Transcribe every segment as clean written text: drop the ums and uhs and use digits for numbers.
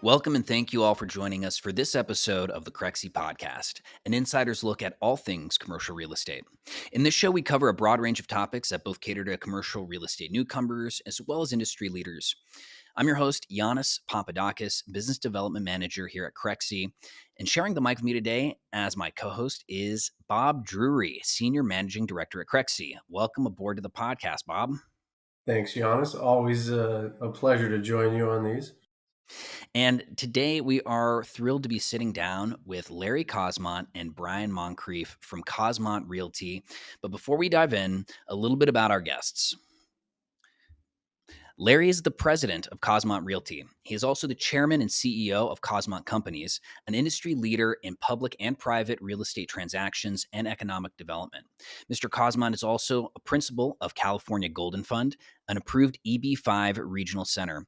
Welcome and thank you all for joining us for this episode of the Crexi Podcast, an insider's look at all things commercial real estate. In this show, we cover a broad range of topics that both cater to commercial real estate newcomers as well as industry leaders. I'm your host, Yannis Papadakis, Business Development Manager here at Crexi, and sharing the mic with me today as my co-host is Bob Drury, Senior Managing Director at Crexi. Welcome aboard to the podcast, Bob. Thanks, Yannis. Always a pleasure to join you on these. And today we are thrilled to be sitting down with Larry Kosmont and Brian Moncrief from Kosmont Realty. But before we dive in, a little bit about our guests. Larry is the president of Kosmont Realty. He is also the chairman and CEO of Kosmont Companies, an industry leader in public and private real estate transactions and economic development. Mr. Kosmont is also a principal of California Golden Fund, an approved EB5 regional center.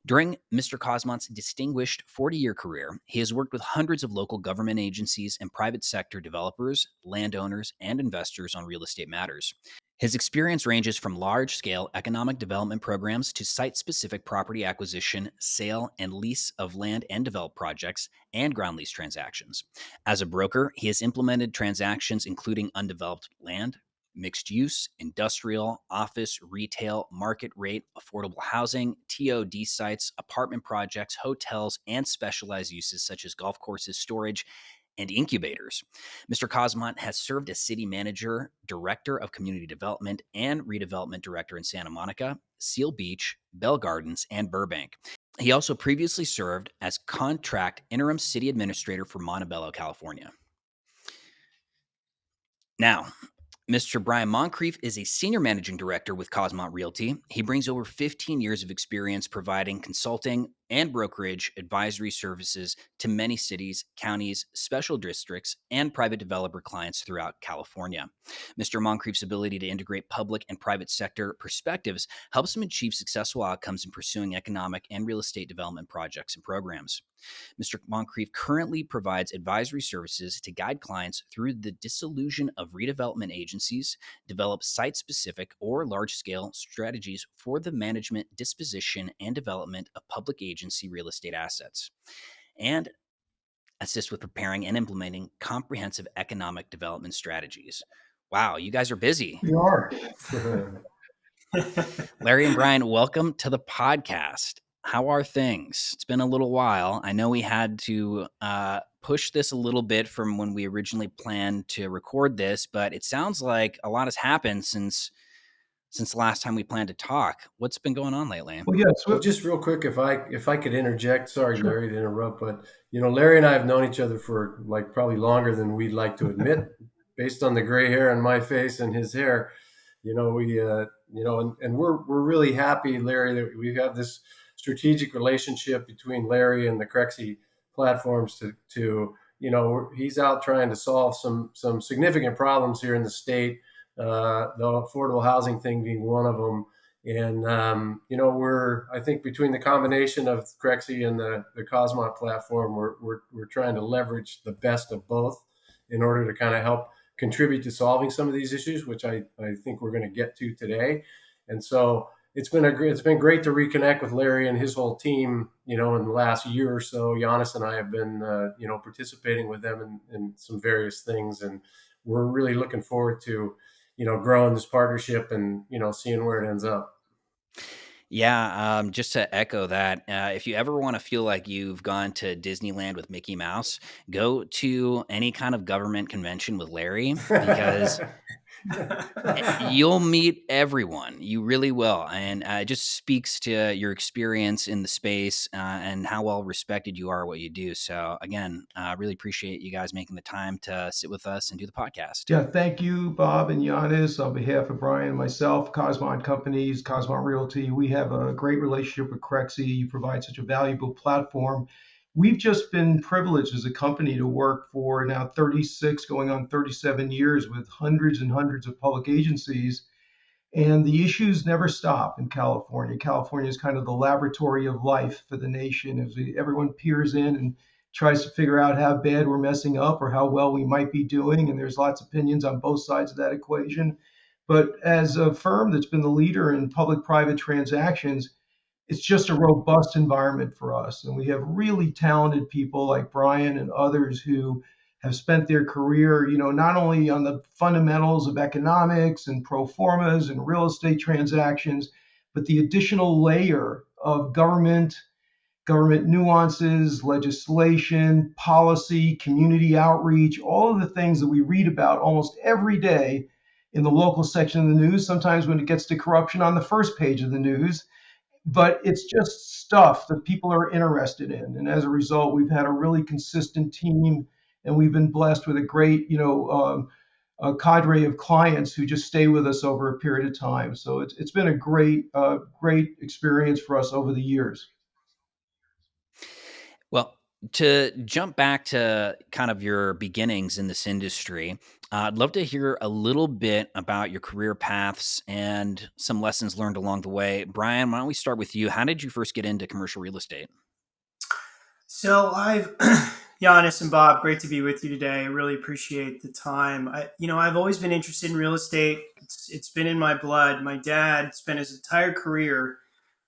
During Mr. Kosmont's distinguished 40-year career, he has worked with hundreds of local government agencies and private sector developers, landowners, and investors on real estate matters. His experience ranges from large-scale economic development programs to site-specific property acquisition, sale, and lease of land and developed projects, and ground lease transactions. As a broker, he has implemented transactions including undeveloped land, mixed use, industrial, office, retail, market rate, affordable housing, TOD sites, apartment projects, hotels, and specialized uses such as golf courses, storage, and incubators. Mr. Kosmont has served as city manager, director of community development, and redevelopment director in Santa Monica, Seal Beach, Bell Gardens, and Burbank. He also previously served as contract interim city administrator for Montebello, California. Now, Mr. Brian Moncrief is a senior managing director with Kosmont Realty. He brings over 15 years of experience providing consulting and brokerage advisory services to many cities, counties, special districts, and private developer clients throughout California. Mr. Moncrief's ability to integrate public and private sector perspectives helps him achieve successful outcomes in pursuing economic and real estate development projects and programs. Mr. Moncrief currently provides advisory services to guide clients through the dissolution of redevelopment agencies, develop site-specific or large-scale strategies for the management, disposition, and development of public agency real estate assets, and assist with preparing and implementing comprehensive economic development strategies. Wow, you guys are busy. We are. Larry and Brian, welcome to the podcast. How are things? It's been a little while. I know we had to push this a little bit from when we originally planned to record this, but it sounds like a lot has happened since the last time we planned to talk. What's been going on lately? Well, yes. Well, just real quick, if I could interject. Sorry, sure. Larry, to interrupt, but Larry and I have known each other for probably longer than we'd like to admit, based on the gray hair on my face and his hair. We and we're really happy, Larry, that we have this strategic relationship between Larry and the Crexi platforms to he's out trying to solve some significant problems here in the state, the affordable housing thing being one of them. And, I think between the combination of Crexi and the Kosmont platform, we're trying to leverage the best of both in order to kind of help contribute to solving some of these issues, which I think we're going to get to today. And so it's been great to reconnect with Larry and his whole team, in the last year or so. Yannis and I have been, participating with them in some various things, and we're really looking forward to, growing this partnership and, seeing where it ends up. Yeah, just to echo that, if you ever want to feel like you've gone to Disneyland with Mickey Mouse, go to any kind of government convention with Larry, because you'll meet everyone. You really will. And it just speaks to your experience in the space and how well respected you are at what you do. So again, I really appreciate you guys making the time to sit with us and do the podcast. Yeah, thank you, Bob and Yannis. On behalf of Brian and myself, Kosmont Companies, Kosmont Realty, we have a great relationship with Crexi. You provide such a valuable platform. We've just been privileged as a company to work for now 36, going on 37 years with hundreds and hundreds of public agencies. And the issues never stop in California. California is kind of the laboratory of life for the nation as everyone peers in and tries to figure out how bad we're messing up or how well we might be doing. And there's lots of opinions on both sides of that equation. But as a firm that's been the leader in public-private transactions, it's just a robust environment for us. And we have really talented people like Brian and others who have spent their career, not only on the fundamentals of economics and pro formas and real estate transactions, but the additional layer of government nuances, legislation, policy, community outreach, all of the things that we read about almost every day in the local section of the news, sometimes when it gets to corruption on the first page of the news. But it's just stuff that people are interested in. And as a result, we've had a really consistent team, and we've been blessed with a great, a cadre of clients who just stay with us over a period of time. So it's been a great experience for us over the years. Well, to jump back to kind of your beginnings in this industry, I'd love to hear a little bit about your career paths and some lessons learned along the way. Brian, why don't we start with you? How did you first get into commercial real estate? So Yannis and Bob, great to be with you today. I really appreciate the time. I've always been interested in real estate. It's been in my blood. My dad spent his entire career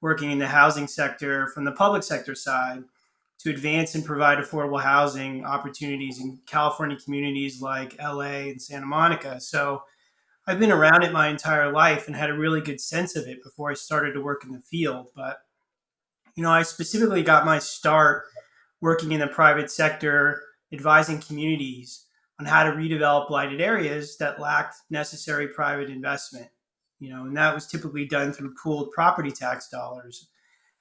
working in the housing sector from the public sector side to advance and provide affordable housing opportunities in California communities like LA and Santa Monica. So I've been around it my entire life and had a really good sense of it before I started to work in the field. But, I specifically got my start working in the private sector, advising communities on how to redevelop blighted areas that lacked necessary private investment. And that was typically done through pooled property tax dollars,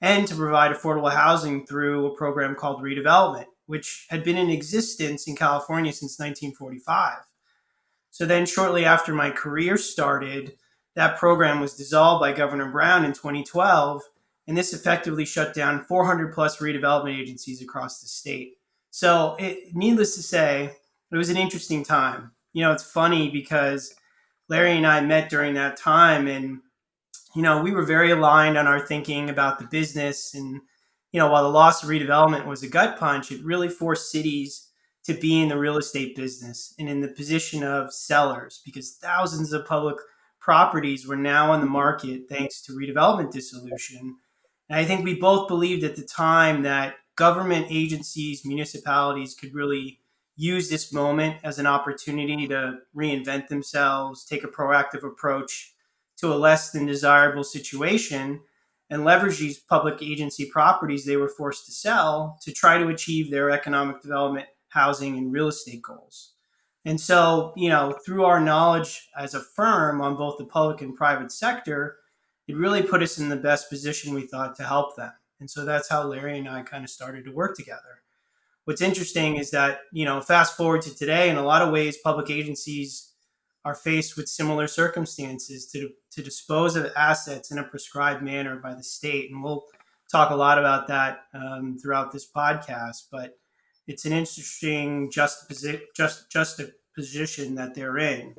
and to provide affordable housing through a program called redevelopment, which had been in existence in California since 1945. So then shortly after my career started, that program was dissolved by Governor Brown in 2012, and this effectively shut down 400 plus redevelopment agencies across the state. So needless to say, it was an interesting time. It's funny because Larry and I met during that time, and we were very aligned on our thinking about the business. And, while the loss of redevelopment was a gut punch, it really forced cities to be in the real estate business and in the position of sellers, because thousands of public properties were now on the market thanks to redevelopment dissolution. And I think we both believed at the time that government agencies, municipalities could really use this moment as an opportunity to reinvent themselves, take a proactive approach to a less than desirable situation, and leverage these public agency properties they were forced to sell to try to achieve their economic development, housing, and real estate goals. And so, through our knowledge as a firm on both the public and private sector, it really put us in the best position, we thought, to help them. And so that's how Larry and I kind of started to work together. What's interesting is that, fast forward to today, in a lot of ways, public agencies are faced with similar circumstances to dispose of assets in a prescribed manner by the state. And we'll talk a lot about that throughout this podcast. But it's an interesting juxtaposition that they're in.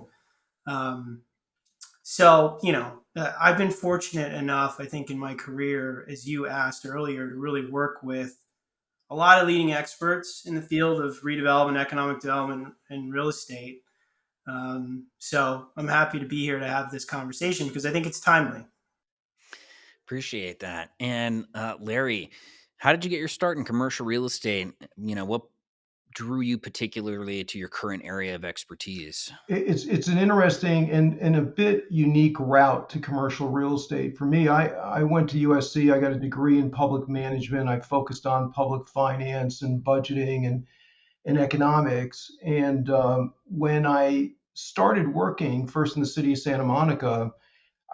I've been fortunate enough, I think, in my career, as you asked earlier, to really work with a lot of leading experts in the field of redevelopment, economic development, and real estate. So I'm happy to be here to have this conversation because I think it's timely. Appreciate that. And Larry, how did you get your start in commercial real estate? What drew you particularly to your current area of expertise? It's an interesting and a bit unique route to commercial real estate. For me, I went to USC. I got a degree in public management. I focused on public finance and budgeting and economics. And when I started working first in the city of Santa Monica,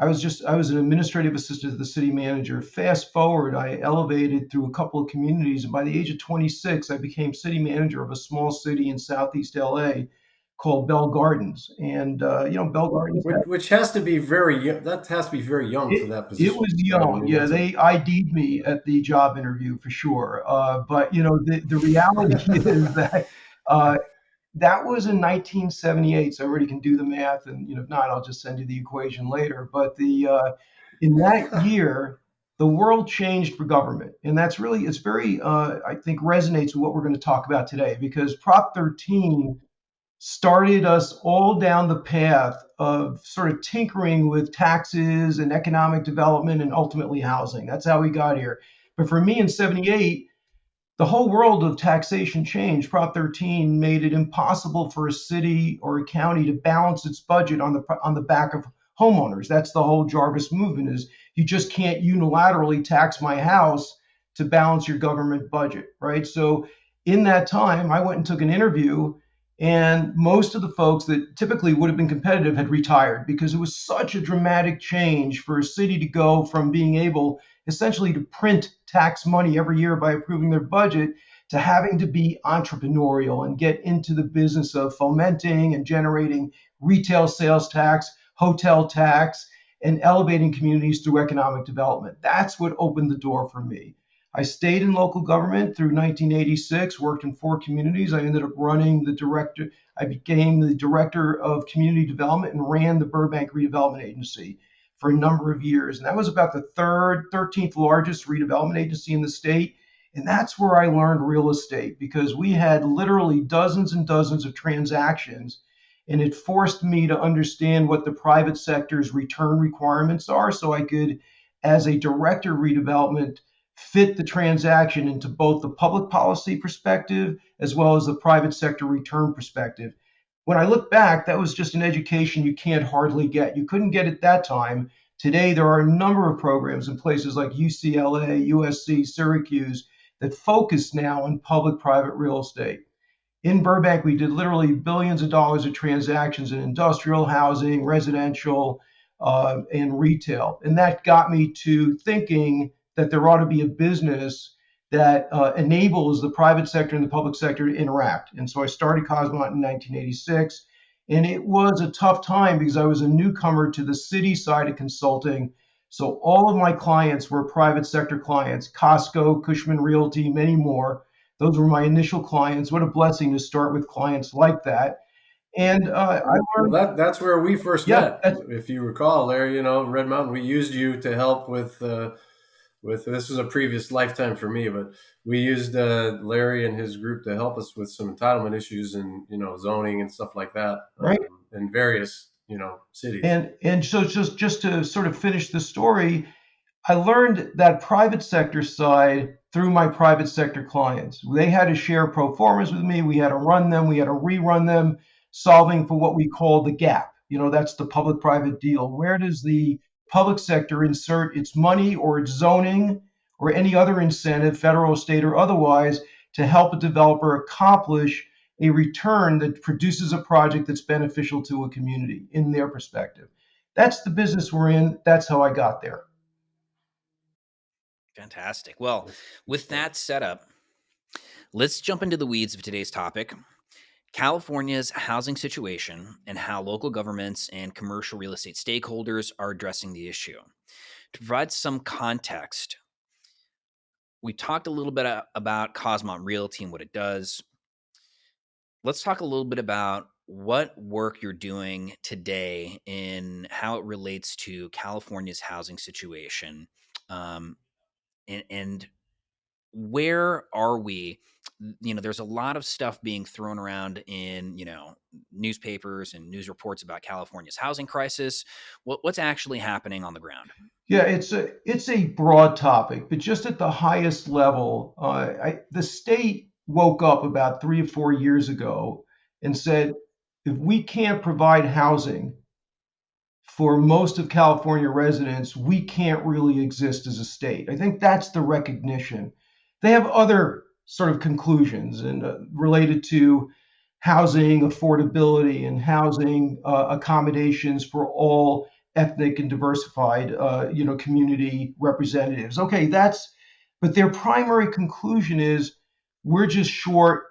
I was an administrative assistant to the city manager. Fast forward, I elevated through a couple of communities, and by the age of 26, I became city manager of a small city in Southeast LA called Bell Gardens. And Bell Gardens, which has to be very young. That has to be very young for that position. It was young. Yeah, they ID'd me at the job interview for sure. But the reality is that. That was in 1978, so everybody can do the math, and if not, I'll just send you the equation later. But in that year, the world changed for government, and it's very I think resonates with what we're going to talk about today, because Prop 13 started us all down the path of sort of tinkering with taxes and economic development and ultimately housing. That's how we got here. But for me in 78, the whole world of taxation changed. Prop 13 made it impossible for a city or a county to balance its budget on the back of homeowners. That's the whole Jarvis movement, is you just can't unilaterally tax my house to balance your government budget, right? So in that time, I went and took an interview, and most of the folks that typically would have been competitive had retired, because it was such a dramatic change for a city to go from being able essentially to print tax money every year by approving their budget to having to be entrepreneurial and get into the business of fomenting and generating retail sales tax, hotel tax, and elevating communities through economic development. That's what opened the door for me. I stayed in local government through 1986, worked in 4 communities. I ended up I became the director of community development and ran the Burbank Redevelopment Agency for a number of years. And that was about the 13th largest redevelopment agency in the state. And that's where I learned real estate, because we had literally dozens and dozens of transactions. And it forced me to understand what the private sector's return requirements are, so I could, as a director of redevelopment, fit the transaction into both the public policy perspective as well as the private sector return perspective. When I look back, that was just an education you can't hardly get. You couldn't get it that time. Today, there are a number of programs in places like UCLA, USC, Syracuse that focus now on public-private real estate. In Burbank, we did literally billions of dollars of transactions in industrial, housing, residential, and retail. And that got me to thinking that there ought to be a business that enables the private sector and the public sector to interact. And so I started Kosmont in 1986. And it was a tough time because I was a newcomer to the city side of consulting. So all of my clients were private sector clients: Costco, Cushman Realty, many more. Those were my initial clients. What a blessing to start with clients like that. And I learned that's where we first met. If you recall, Larry, Red Mountain, we used you to help with this was a previous lifetime for me, but we used Larry and his group to help us with some entitlement issues and zoning and stuff like that, right, in various cities. And so just to sort of finish the story, I learned that private sector side through my private sector clients. They had to share pro formas with me. We had to run them. We had to rerun them, solving for what we call the gap. That's the public-private deal. Where does the public sector insert its money or its zoning or any other incentive, federal, state, or otherwise, to help a developer accomplish a return that produces a project that's beneficial to a community in their perspective? That's the business we're in. That's how I got there. Fantastic. Well, with that setup, let's jump into the weeds of today's topic: California's housing situation and how local governments and commercial real estate stakeholders are addressing the issue. To provide some context, we talked a little bit about Kosmont Realty and what it does. Let's talk a little bit about what work you're doing today in how it relates to California's housing situation, and where are we? There's a lot of stuff being thrown around in, newspapers and news reports about California's housing crisis. What's actually happening on the ground? Yeah, it's a broad topic, but just at the highest level, the state woke up about 3 or 4 years ago and said, if we can't provide housing for most of California residents, we can't really exist as a state. I think that's the recognition. They have other sort of conclusions and related to housing affordability and housing accommodations for all ethnic and diversified, community representatives. Okay, but their primary conclusion is we're just short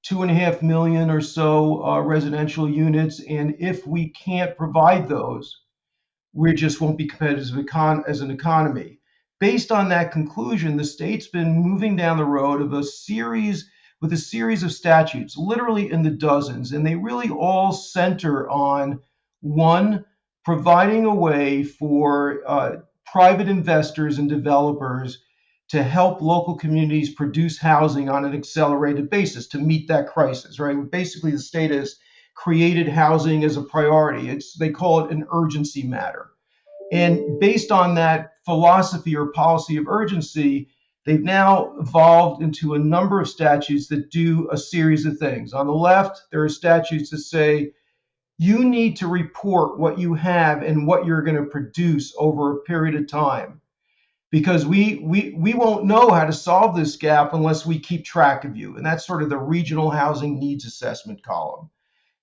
2.5 million or so residential units, and if we can't provide those, we just won't be competitive as an economy. Based on that conclusion, the state's been moving down the road of a series of statutes, literally in the dozens, and they really all center on, one, providing a way for private investors and developers to help local communities produce housing on an accelerated basis to meet that crisis, right? Basically, the state has created housing as a priority. They call it an urgency matter. And based on that philosophy or policy of urgency, they've now evolved into a number of statutes that do a series of things. On the left, there are statutes that say you need to report what you have and what you're going to produce over a period of time, because we won't know how to solve this gap unless we keep track of you. And that's sort of the regional housing needs assessment column.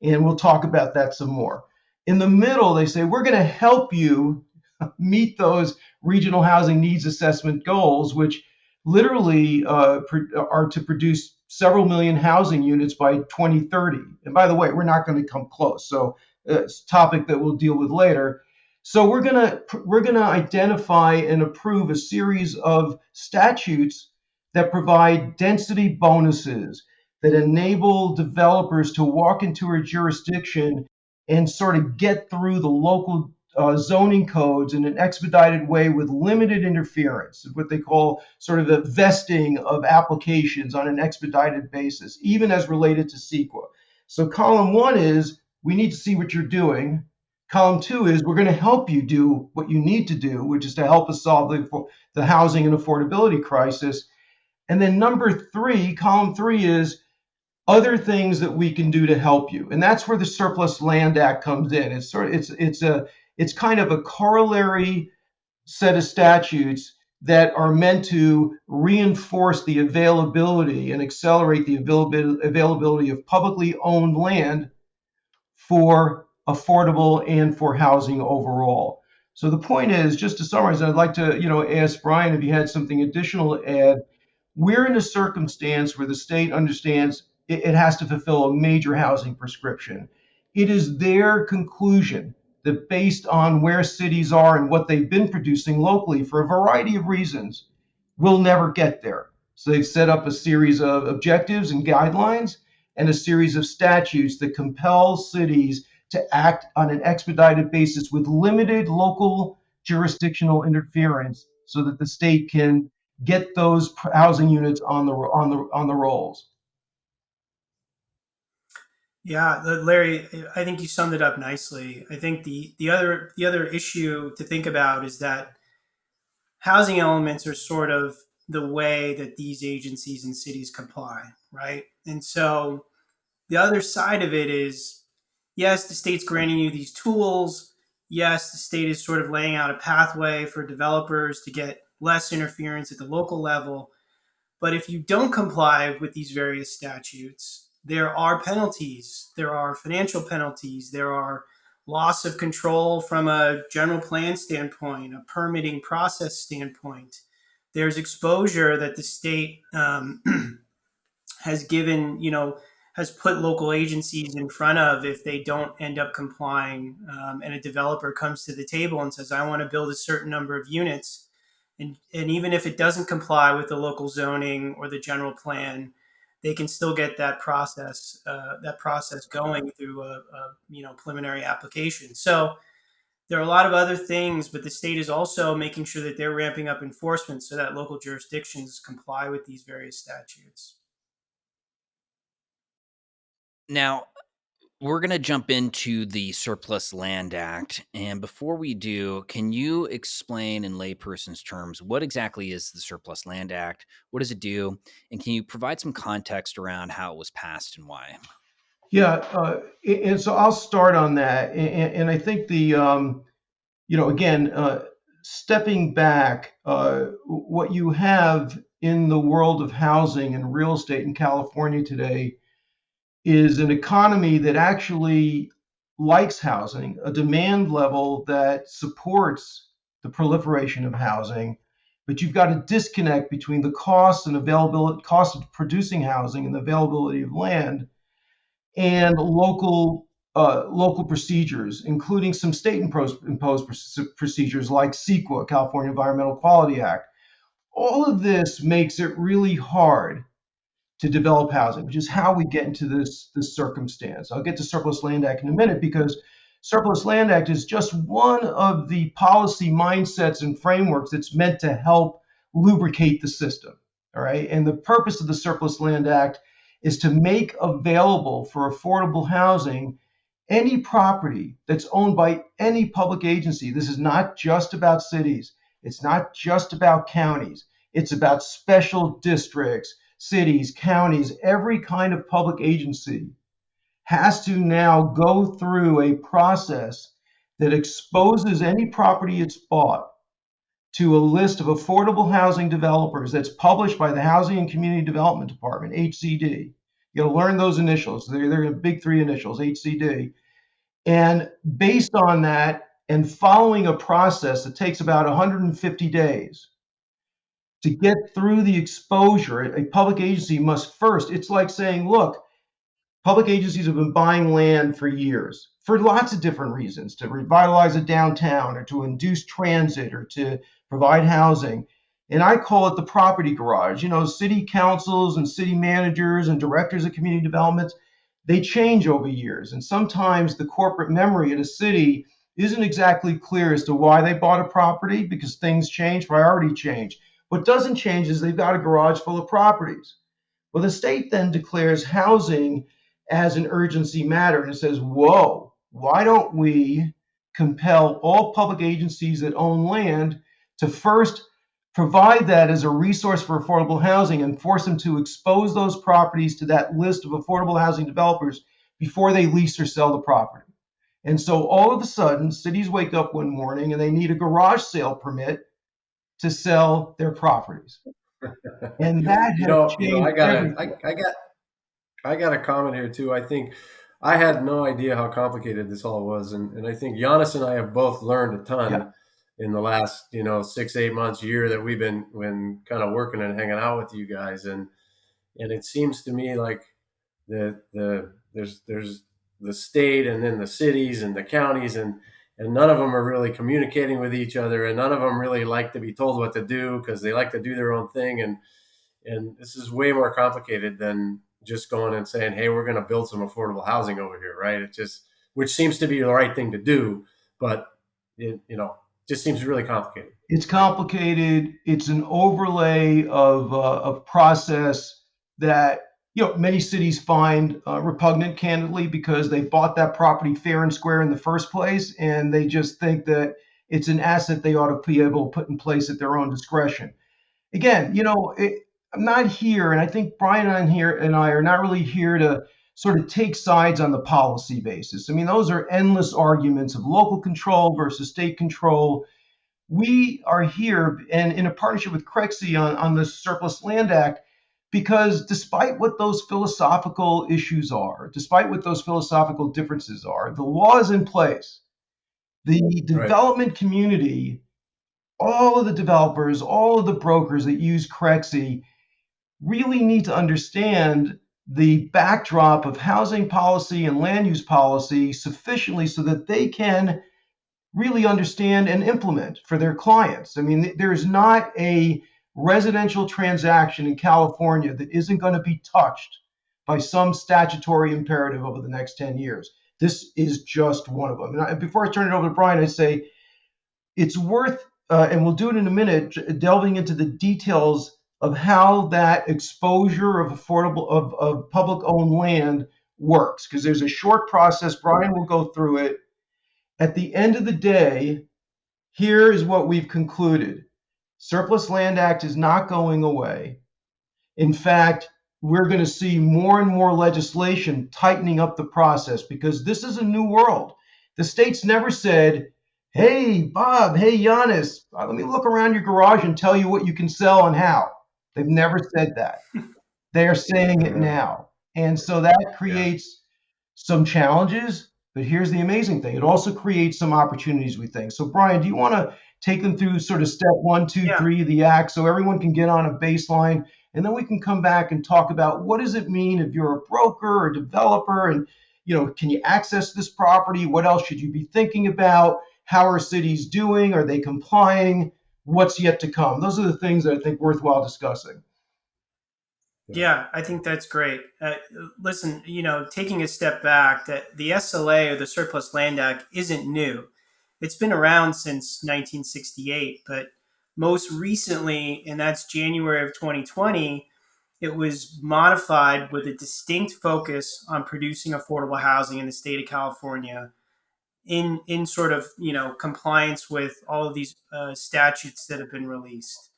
And we'll talk about that some more. In the middle, they say we're going to help you meet those regional housing needs assessment goals, which literally are to produce several million housing units by 2030. And by the way, we're not going to come close. So it's a topic that we'll deal with later. So we're gonna identify and approve a series of statutes that provide density bonuses that enable developers to walk into a jurisdiction and sort of get through the local zoning codes in an expedited way with limited interference, what they call sort of the vesting of applications on an expedited basis, even as related to CEQA. So column one is, we need to see what you're doing. Column two is, we're going to help you do what you need to do, which is to help us solve the housing and affordability crisis. And then number three, column three is other things that we can do to help you. And that's where the Surplus Land Act comes in. It's kind of a corollary set of statutes that are meant to reinforce the availability and accelerate the availability of publicly owned land for affordable and for housing overall. So the point is, just to summarize, I'd like to ask Brian if he had something additional to add. We're in a circumstance where the state understands it has to fulfill a major housing prescription. It is their conclusion that based on where cities are and what they've been producing locally for a variety of reasons, we'll never get there. So they've set up a series of objectives and guidelines and a series of statutes that compel cities to act on an expedited basis with limited local jurisdictional interference so that the state can get those housing units on the rolls. Yeah, Larry, I think you summed it up nicely. I think the other issue to think about is that housing elements are sort of the way that these agencies and cities comply, right? And so the other side of it is, yes, the state's granting you these tools. Yes, the state is sort of laying out a pathway for developers to get less interference at the local level. But if you don't comply with these various statutes, there are penalties, there are financial penalties, there are loss of control from a general plan standpoint, a permitting process standpoint. There's exposure that the state has given, has put local agencies in front of if they don't end up complying, and a developer comes to the table and says, I want to build a certain number of units. And even if it doesn't comply with the local zoning or the general plan, they can still get that process going through a preliminary application. So there are a lot of other things, but the state is also making sure that they're ramping up enforcement so that local jurisdictions comply with these various statutes. Now, we're going to jump into the Surplus Land Act. And before we do, can you explain in layperson's terms what exactly is the Surplus Land Act? What does it do? And can you provide some context around how it was passed and why? Yeah, and so I'll start on that. And I think stepping back, what you have in the world of housing and real estate in California today is an economy that actually likes housing, a demand level that supports the proliferation of housing, but you've got a disconnect between the cost and availability, cost of producing housing and the availability of land, and local procedures, including some state-imposed procedures like CEQA, California Environmental Quality Act. All of this makes it really hard to develop housing, which is how we get into this circumstance. I'll get to Surplus Land Act in a minute, because Surplus Land Act is just one of the policy mindsets and frameworks that's meant to help lubricate the system. All right. And the purpose of the Surplus Land Act is to make available for affordable housing any property that's owned by any public agency, this is not just about cities, it's not just about counties, it's about special districts, cities, counties, every kind of public agency has to now go through a process that exposes any property it's bought to a list of affordable housing developers that's published by the Housing and Community Development Department, HCD. You got to learn those initials. They're the big three initials, HCD. And based on that, and following a process that takes about 150 days to get through the exposure, a public agency must first, it's like saying, look, public agencies have been buying land for years for lots of different reasons, to revitalize a downtown or to induce transit or to provide housing. And I call it the property garage. You know, city councils and city managers and directors of community developments, they change over years. And sometimes the corporate memory at a city isn't exactly clear as to why they bought a property, because things change, priorities change. What doesn't change is they've got a garage full of properties. Well, the state then declares housing as an urgency matter, and it says, whoa, why don't we compel all public agencies that own land to first provide that as a resource for affordable housing and force them to expose those properties to that list of affordable housing developers before they lease or sell the property. And so all of a sudden, cities wake up one morning and they need a garage sale permit to sell their properties. And that has changed everything. I got a comment here too. I think I had no idea how complicated this all was, and I think Yannis and I have both learned a ton in the last 6-8 months, year that we've been kind of working and hanging out with you guys, and it seems to me like there's the state and then the cities and the counties, and none of them are really communicating with each other, and none of them really like to be told what to do because they like to do their own thing, and this is way more complicated than just going and saying, hey, we're going to build some affordable housing over here, right? It just, which seems to be the right thing to do, but it, just seems really complicated. It's complicated. It's an overlay of process that many cities find repugnant, candidly, because they bought that property fair and square in the first place, and they just think that it's an asset they ought to be able to put in place at their own discretion. Again, I'm not here, and I think Brian and I are not really here to sort of take sides on the policy basis. I mean, those are endless arguments of local control versus state control. We are here and in a partnership with Crexi on the Surplus Land Act, because despite what those philosophical issues are, despite what those philosophical differences are, the law is in place. The development community, all of the developers, all of the brokers that use Crexi really need to understand the backdrop of housing policy and land use policy sufficiently so that they can really understand and implement for their clients. I mean, there's not a residential transaction in California that isn't going to be touched by some statutory imperative over the next 10 years. This is just one of them. And before I turn it over to Brian, I say it's worth, and we'll do it in a minute, delving into the details of how that exposure of of public-owned land works, because there's a short process. Brian will go through it. At the end of the day, here is what we've concluded. Surplus Land Act is not going away. In fact, we're going to see more and more legislation tightening up the process, because this is a new world. The states never said, hey, Bob, hey, Yannis, let me look around your garage and tell you what you can sell and how. They've never said that. They are saying it now. And so that creates some challenges, but here's the amazing thing. It also creates some opportunities, we think. So Brian, do you want to take them through sort of step 1, 2, 3 of the act so everyone can get on a baseline, and then we can come back and talk about what does it mean if you're a broker or developer, and can you access this property? What else should you be thinking about? How are cities doing? Are they complying? What's yet to come? Those are the things that I think worthwhile discussing. Yeah, I think that's great. Listen, taking a step back, that the SLA, or the Surplus Land Act, isn't new. It's been around since 1968, but most recently, and that's January of 2020, it was modified with a distinct focus on producing affordable housing in the state of California in sort of, compliance with all of these statutes that have been released.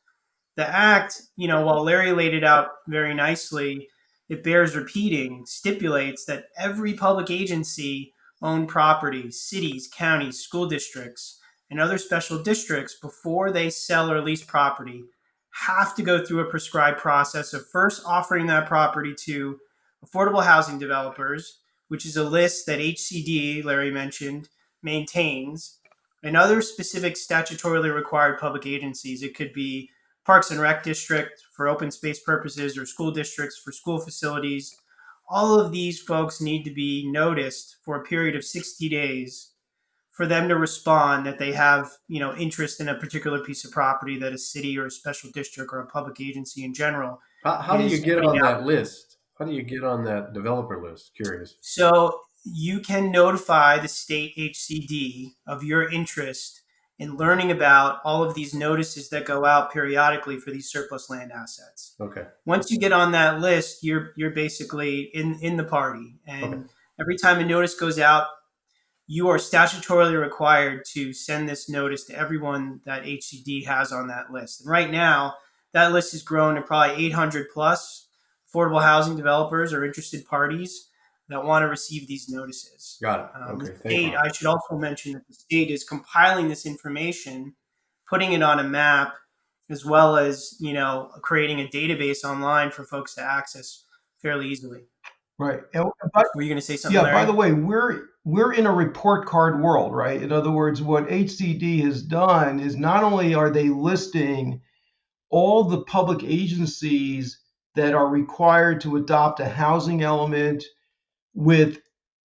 The act, while Larry laid it out very nicely, it bears repeating, stipulates that every public agency owned property, cities, counties, school districts, and other special districts, before they sell or lease property, have to go through a prescribed process of first offering that property to affordable housing developers, which is a list that HCD, Larry mentioned, maintains, and other specific statutorily required public agencies. It could be Parks and Rec District for open space purposes, or school districts for school facilities. All of these folks need to be noticed for a period of 60 days for them to respond that they have, interest in a particular piece of property that a city or a special district or a public agency in general. How do you get on that list? How do you get on that developer list? Curious. So you can notify the state HCD of your interest in learning about all of these notices that go out periodically for these surplus land assets. Okay. Once you get on that list, you're basically in the party. And Okay. every time a notice goes out, you are statutorily required to send this notice to everyone that HCD has on that list. And right now, that list has grown to probably 800 plus affordable housing developers or interested parties that want to receive these notices. Got it. The Okay. Thank state, you. I should also mention that the state is compiling this information, putting it on a map, as well as, creating a database online for folks to access fairly easily. Right. Were you going to say something, Larry? By the way, we're in a report card world, right? In other words, what HCD has done is not only are they listing all the public agencies that are required to adopt a housing element with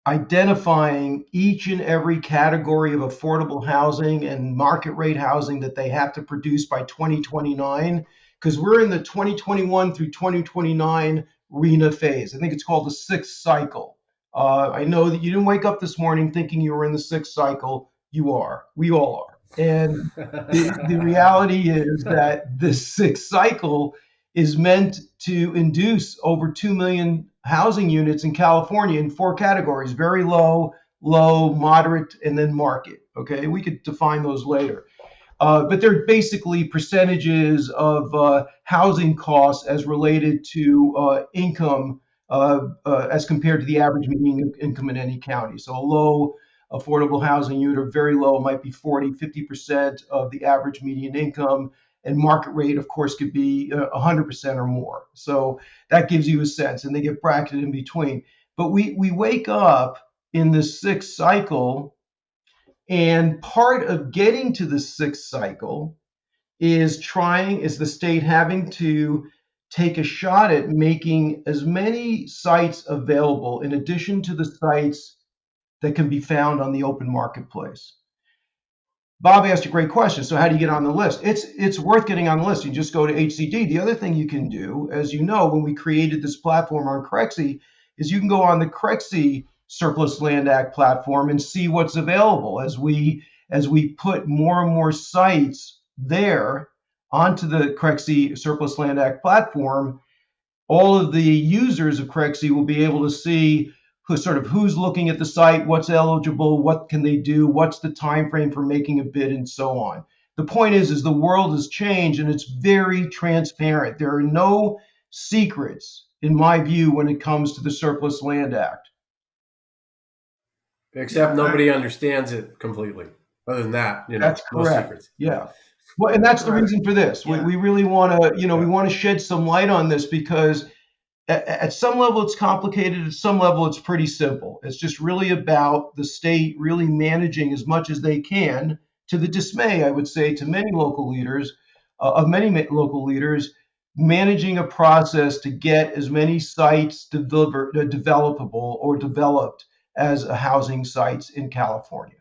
identifying each and every category of affordable housing and market rate housing that they have to produce by 2029, because we're in the 2021 through 2029 RENA phase. I think it's called the sixth cycle. I know that you didn't wake up this morning thinking you were in the sixth cycle. You are. We all are. And the reality is that this sixth cycle is meant to induce over 2 million housing units in California in 4 categories: very low, low, moderate, and then market. Okay, we could define those later. But they're basically percentages of housing costs as related to income as compared to the average median income in any county. So a low affordable housing unit or very low might be 40, 50% of the average median income. And market rate, of course, could be 100% or more. So that gives you a sense, and they get bracketed in between. But we wake up in the sixth cycle, and part of getting to the sixth cycle is the state having to take a shot at making as many sites available in addition to the sites that can be found on the open marketplace. Bob asked a great question. So how do you get on the list? It's worth getting on the list. You just go to HCD. The other thing you can do, as you know, when we created this platform on Crexi, is you can go on the Crexi Surplus Land Act platform and see what's available as we put more and more sites there onto the Crexi Surplus Land Act platform. All of the users of Crexi will be able to see who's looking at the site, what's eligible, what can they do, what's the time frame for making a bid, and so on. The point is the world has changed and it's very transparent. There are no secrets, in my view, when it comes to the Surplus Land Act. Except nobody understands it completely. Other than that, that's no correct. secrets. Yeah. Well, and that's the reason for this. Yeah. We really want to, we want to shed some light on this, because at some level it's complicated. At some level it's pretty simple. It's just really about the state really managing as much as they can, to the dismay, I would say, to many local leaders, managing a process to get as many sites developable or developed as housing sites in California.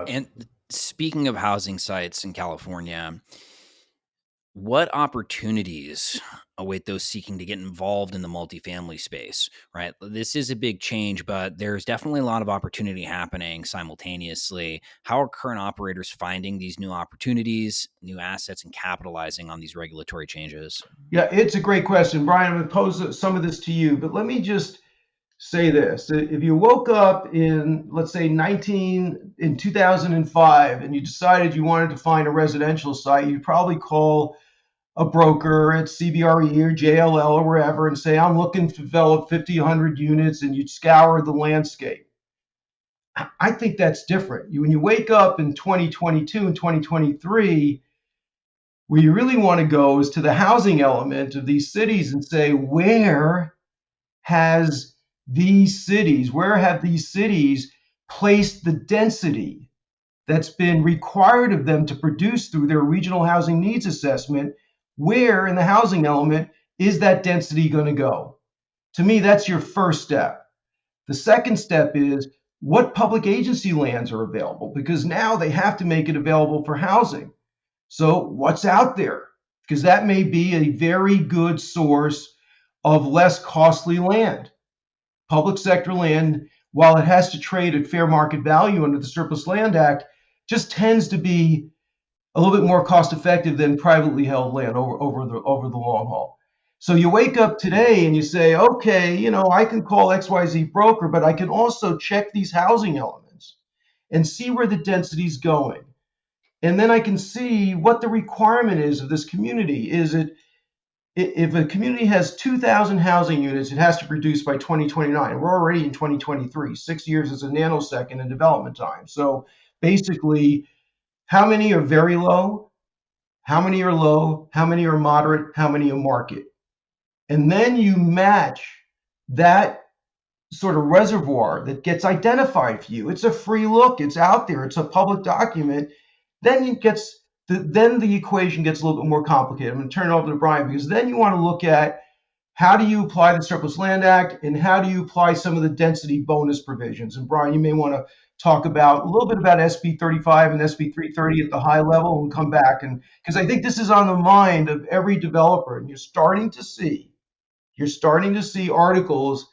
And speaking of housing sites in California, What opportunities await those seeking to get involved in the multifamily space, right? This is a big change, but there's definitely a lot of opportunity happening simultaneously. How are current operators finding these new opportunities, new assets, and capitalizing on these regulatory changes? Yeah, it's a great question, Brian. I'm going to pose some of this to you, but let me just say this. If you woke up in, let's say, in 2005, and you decided you wanted to find a residential site, you'd probably call a broker at CBRE or JLL or wherever and say, I'm looking to develop 50, 100 units, and you'd scour the landscape. I think that's different. When you wake up in 2022 and 2023, where you really want to go is to the housing element of these cities and say, has where have these cities placed the density that's been required of them to produce through their regional housing needs assessment? Where in the housing element is that density going to go? To me, that's your first step. The second step is what public agency lands are available, because now they have to make it available for housing. So what's out there? Because that may be a very good source of less costly land. Public sector land, while it has to trade at fair market value under the Surplus Land Act, just tends to be a little bit more cost effective than privately held land over the long haul. So you wake up today and you say, okay, I can call XYZ broker, but I can also check these housing elements and see where the density is going. And then I can see what the requirement is of this community. If a community has 2,000 housing units, it has to produce by 2029. We're already in 2023. 6 years is a nanosecond in development time. So basically, how many are very low? How many are low? How many are moderate? How many are market? And then you match that sort of reservoir that gets identified for you. It's a free look. It's out there. It's a public document. Then the equation gets a little bit more complicated. I'm going to turn it over to Brian, because then you want to look at how do you apply the Surplus Land Act and how do you apply some of the density bonus provisions. And Brian, you may want to talk about a little bit about SB 35 and SB 330 at the high level and come back. And because I think this is on the mind of every developer, and you're starting to see articles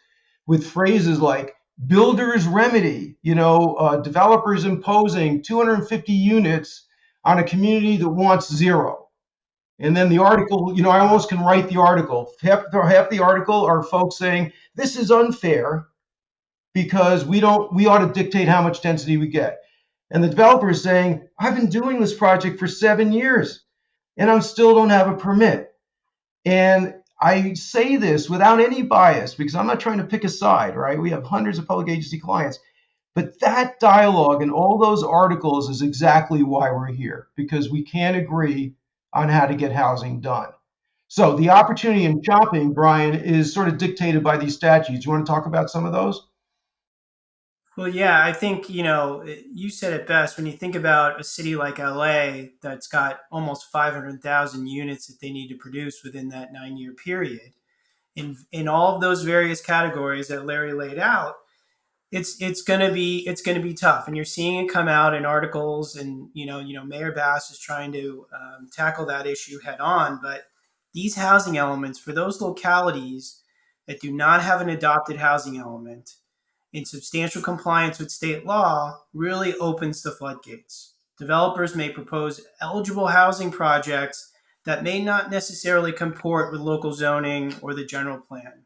with phrases like builder's remedy, developers imposing 250 units on a community that wants 0. And then the article, I almost can write the article. Half the article are folks saying this is unfair because we ought to dictate how much density we get. And the developer is saying, I've been doing this project for 7 years and I still don't have a permit. And I say this without any bias because I'm not trying to pick a side, right? We have hundreds of public agency clients. But that dialogue and all those articles is exactly why we're here, because we can't agree on how to get housing done. So the opportunity in shopping, Brian, is sort of dictated by these statutes. You want to talk about some of those? Well, yeah, I think, you said it best. When you think about a city like LA that's got almost 500,000 units that they need to produce within that 9-year period, in all of those various categories that Larry laid out, it's gonna be tough, and you're seeing it come out in articles, and Mayor Bass is trying to tackle that issue head on. But these housing elements for those localities that do not have an adopted housing element in substantial compliance with state law really opens the floodgates. Developers may propose eligible housing projects that may not necessarily comport with local zoning or the general plan.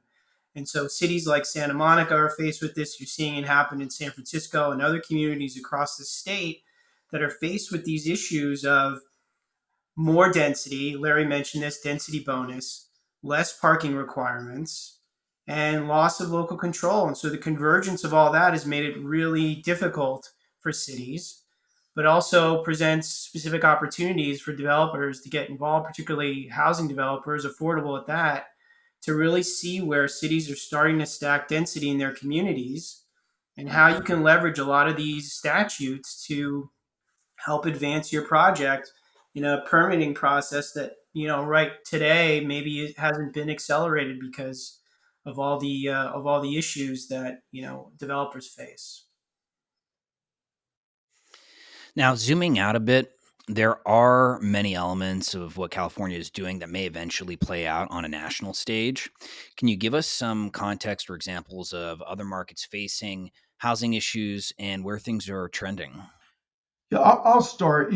And so cities like Santa Monica are faced with this. You're seeing it happen in San Francisco and other communities across the state that are faced with these issues of more density. Larry mentioned this density bonus, less parking requirements, and loss of local control. And so the convergence of all that has made it really difficult for cities, but also presents specific opportunities for developers to get involved, particularly housing developers, affordable at that, to really see where cities are starting to stack density in their communities and how you can leverage a lot of these statutes to help advance your project in a permitting process that, right today, maybe it hasn't been accelerated because of all the issues that, developers face. Now, zooming out a bit, there are many elements of what California is doing that may eventually play out on a national stage. Can you give us some context or examples of other markets facing housing issues and where things are trending? Yeah, I'll start.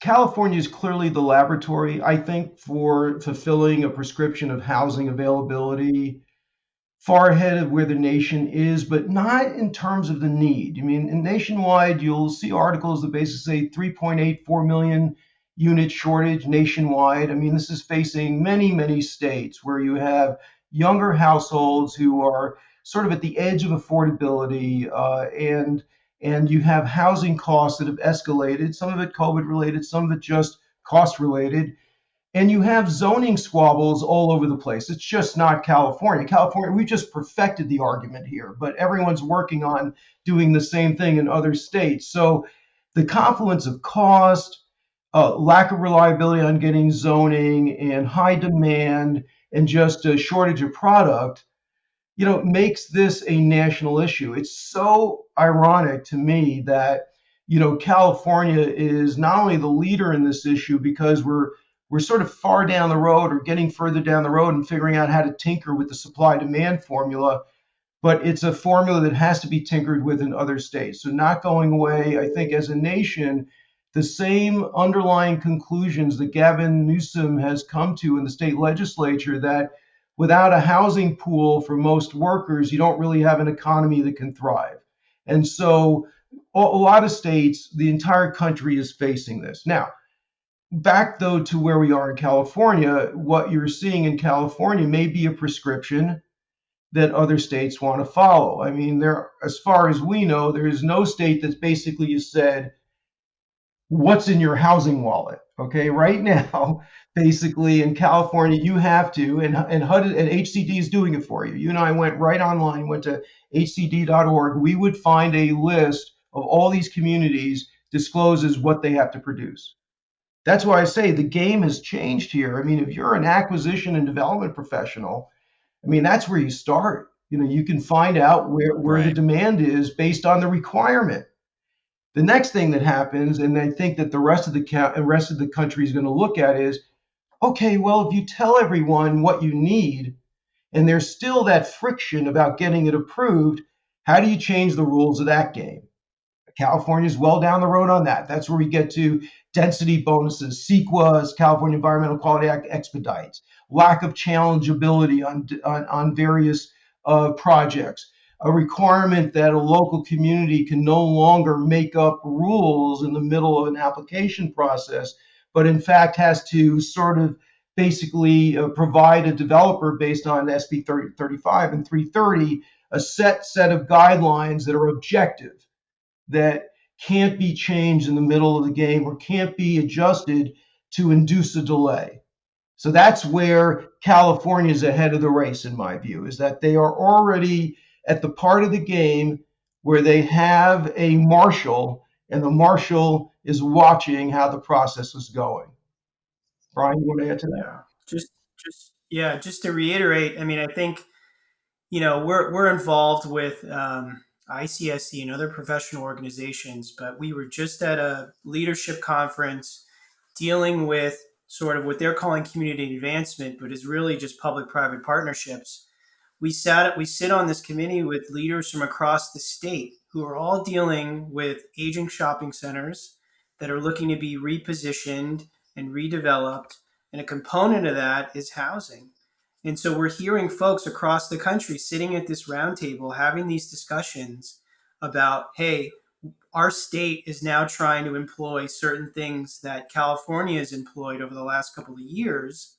California is clearly the laboratory, I think, for fulfilling a prescription of housing availability far ahead of where the nation is, but not in terms of the need. I mean, nationwide, you'll see articles that basically say 3.84 million unit shortage nationwide. I mean, this is facing many, many states where you have younger households who are sort of at the edge of affordability, and you have housing costs that have escalated. Some of it COVID related, some of it just cost related, and you have zoning squabbles all over the place. It's just not California. California, we just perfected the argument here, but everyone's working on doing the same thing in other states. So the confluence of cost, lack of reliability on getting zoning, and high demand, and just a shortage of product, makes this a national issue. It's so ironic to me that, California is not only the leader in this issue because we're sort of far down the road or getting further down the road and figuring out how to tinker with the supply demand formula, but it's a formula that has to be tinkered with in other states. So not going away, I think as a nation, the same underlying conclusions that Gavin Newsom has come to in the state legislature, that without a housing pool for most workers, you don't really have an economy that can thrive. And so a lot of states, the entire country is facing this. Now, back though to where we are in California, what you're seeing in California may be a prescription that other states want to follow. I mean, as far as we know, there is no state that's basically said, what's in your housing wallet? Okay, right now, basically in California, you have to, and HUD and HCD is doing it for you. You and I went right online, went to hcd.org. We would find a list of all these communities, discloses what they have to produce. That's why I say the game has changed here. I mean, if you're an acquisition and development professional, I mean, that's where you start. You can find out where the Right. demand is based on the requirement. The next thing that happens, and I think that the rest of the country is going to look at, is, okay, well, if you tell everyone what you need, and there's still that friction about getting it approved, how do you change the rules of that game? California's well down the road on that. That's where we get to density bonuses, CEQAs, California Environmental Quality Act expedites, lack of challengeability on various projects, a requirement that a local community can no longer make up rules in the middle of an application process, but in fact has to sort of basically provide a developer based on SB 35 and 330 a set of guidelines that are objective, that can't be changed in the middle of the game or can't be adjusted to induce a delay. So that's where California is ahead of the race, in my view, is that they are already at the part of the game where they have a marshal, and the marshal is watching how the process is going. Brian, you want to add to that? Yeah. Just to reiterate, I mean, I think we're involved with ICSC and other professional organizations, but we were just at a leadership conference dealing with sort of what they're calling community advancement, but is really just public-private partnerships. We sit on this committee with leaders from across the state who are all dealing with aging shopping centers that are looking to be repositioned and redeveloped, and a component of that is housing. And so we're hearing folks across the country sitting at this roundtable having these discussions about, hey, our state is now trying to employ certain things that California has employed over the last couple of years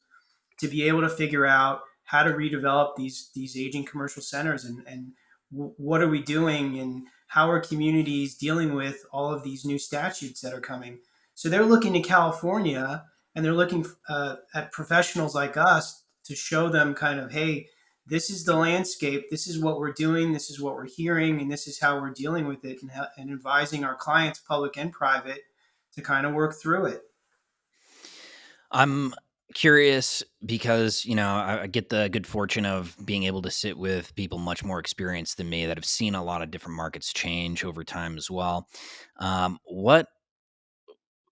to be able to figure out how to redevelop these aging commercial centers, and what are we doing, and how are communities dealing with all of these new statutes that are coming. So they're looking to California, and they're looking at professionals like us to show them kind of, hey, this is the landscape, this is what we're doing, this is what we're hearing, and this is how we're dealing with it, and advising our clients, public and private, to kind of work through it. I'm curious because, I get the good fortune of being able to sit with people much more experienced than me that have seen a lot of different markets change over time as well. What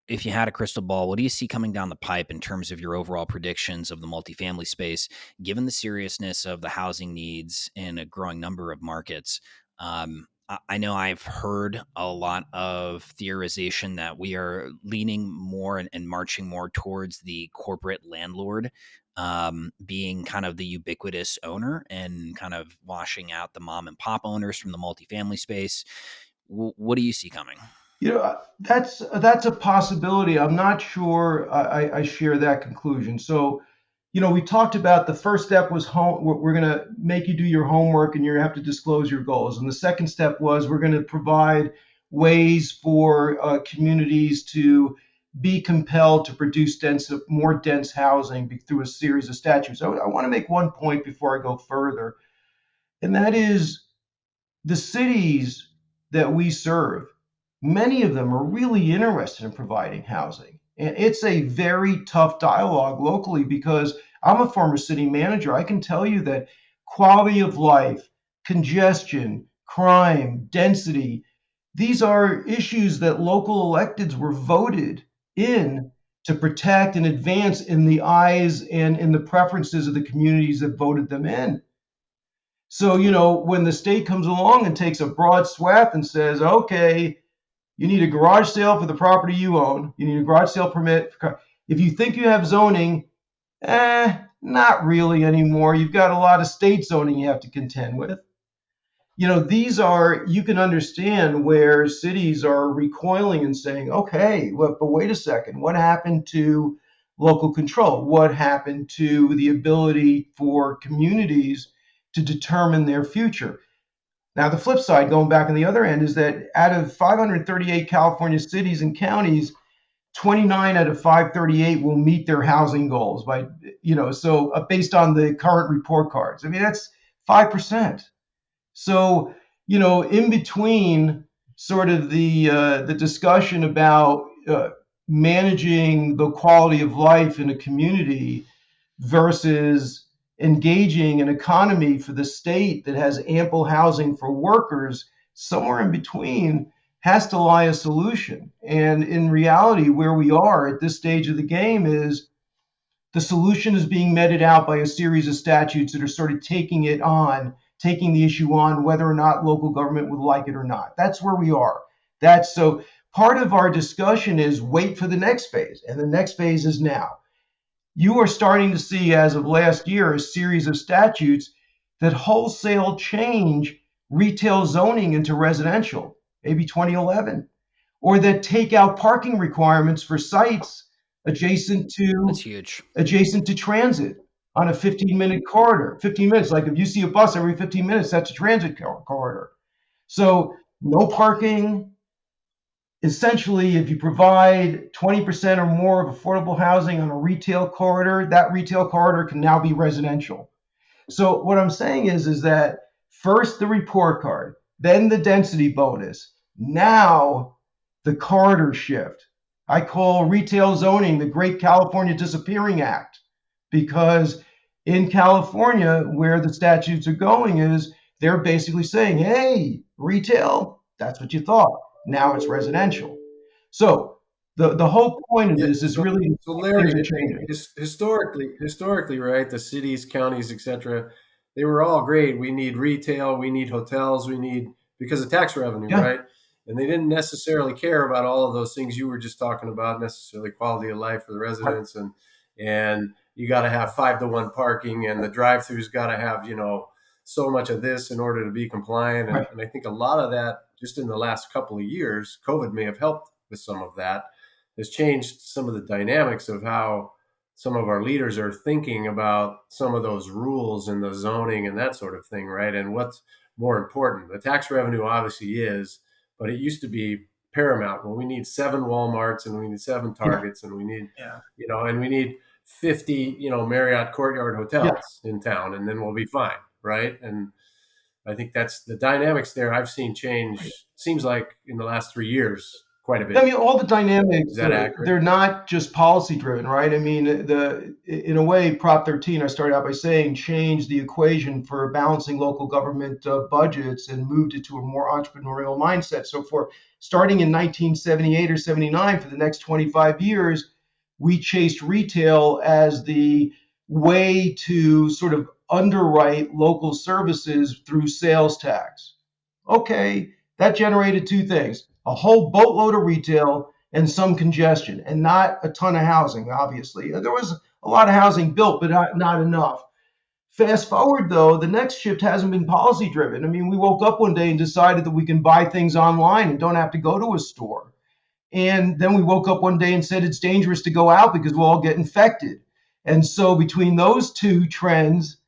if you had a crystal ball, what do you see coming down the pipe in terms of your overall predictions of the multifamily space, given the seriousness of the housing needs in a growing number of markets? I know I've heard a lot of theorization that we are leaning more and marching more towards the corporate landlord being kind of the ubiquitous owner and kind of washing out the mom and pop owners from the multifamily space. What do you see coming? That's a possibility. I'm not sure I share that conclusion. So, we talked about the first step was home. We're going to make you do your homework and you have to disclose your goals. And the second step was we're going to provide ways for communities to be compelled to produce more dense housing through a series of statutes. I want to make one point before I go further, and that is the cities that we serve, many of them are really interested in providing housing. And it's a very tough dialogue locally because I'm a former city manager. I can tell you that quality of life, congestion, crime, density, these are issues that local electeds were voted in to protect and advance in the eyes and in the preferences of the communities that voted them in. So, when the state comes along and takes a broad swath and says, okay, you need a garage sale for the property you own, you need a garage sale permit. If you think you have zoning, not really anymore. You've got a lot of state zoning you have to contend with. You can understand where cities are recoiling and saying, okay, but wait a second, what happened to local control? What happened to the ability for communities to determine their future? Now, the flip side, going back on the other end, is that out of 538 California cities and counties, 29 out of 538 will meet their housing goals based on the current report cards. I mean, that's 5%. So, in between sort of the discussion about managing the quality of life in a community versus engaging an economy for the state that has ample housing for workers, somewhere in between has to lie a solution. And in reality, where we are at this stage of the game is the solution is being meted out by a series of statutes that are sort of taking the issue on whether or not local government would like it or not. That's where we are. So part of our discussion is wait for the next phase. And the next phase is now. You are starting to see, as of last year, a series of statutes that wholesale change retail zoning into residential, maybe 2011, or that take out parking requirements for sites adjacent That's huge. to transit on a 15-minute corridor. 15 minutes, like if you see a bus every 15 minutes, that's a transit corridor. So no parking. Essentially, if you provide 20% or more of affordable housing on a retail corridor, that retail corridor can now be residential. So what I'm saying is that first the report card, then the density bonus, now the corridor shift. I call retail zoning the Great California Disappearing Act, because in California, where the statutes are going is they're basically saying, hey, retail, that's what you thought. Now it's residential. So the whole point of this is really Larry, changing. Historically, right? The cities, counties, etc. They were all great. We need retail, we need hotels, because of tax revenue, right? And they didn't necessarily care about all of those things you were just talking about, necessarily quality of life for the residents, and you got to have 5-to-1 parking, and the drive-throughs got to have so much of this in order to be compliant. And I think a lot of that, just in the last couple of years, COVID may have helped with some of that, has changed some of the dynamics of how some of our leaders are thinking about some of those rules and the zoning and that sort of thing, right? And what's more important, the tax revenue obviously is, but it used to be paramount. Well, we need 7 Walmarts and we need 7 Targets and we need, and we need 50, Marriott Courtyard hotels in town, and then we'll be fine, right? And I think that's the dynamics there I've seen change, seems like in the last 3 years, quite a bit. I mean, all the dynamics, Is that accurate? they're not just policy driven, right? I mean, in a way, Prop 13, I started out by saying, changed the equation for balancing local government budgets and moved it to a more entrepreneurial mindset. So for starting in 1978 or 79, for the next 25 years, we chased retail as the way to sort of underwrite local services through sales tax. Okay, that generated two things: a whole boatload of retail and some congestion, and not a ton of housing, obviously. There was a lot of housing built, but not enough. Fast forward, though, the next shift hasn't been policy driven. I mean, we woke up one day and decided that we can buy things online and don't have to go to a store. And then we woke up one day and said it's dangerous to go out because we'll all get infected. And so between those two trends,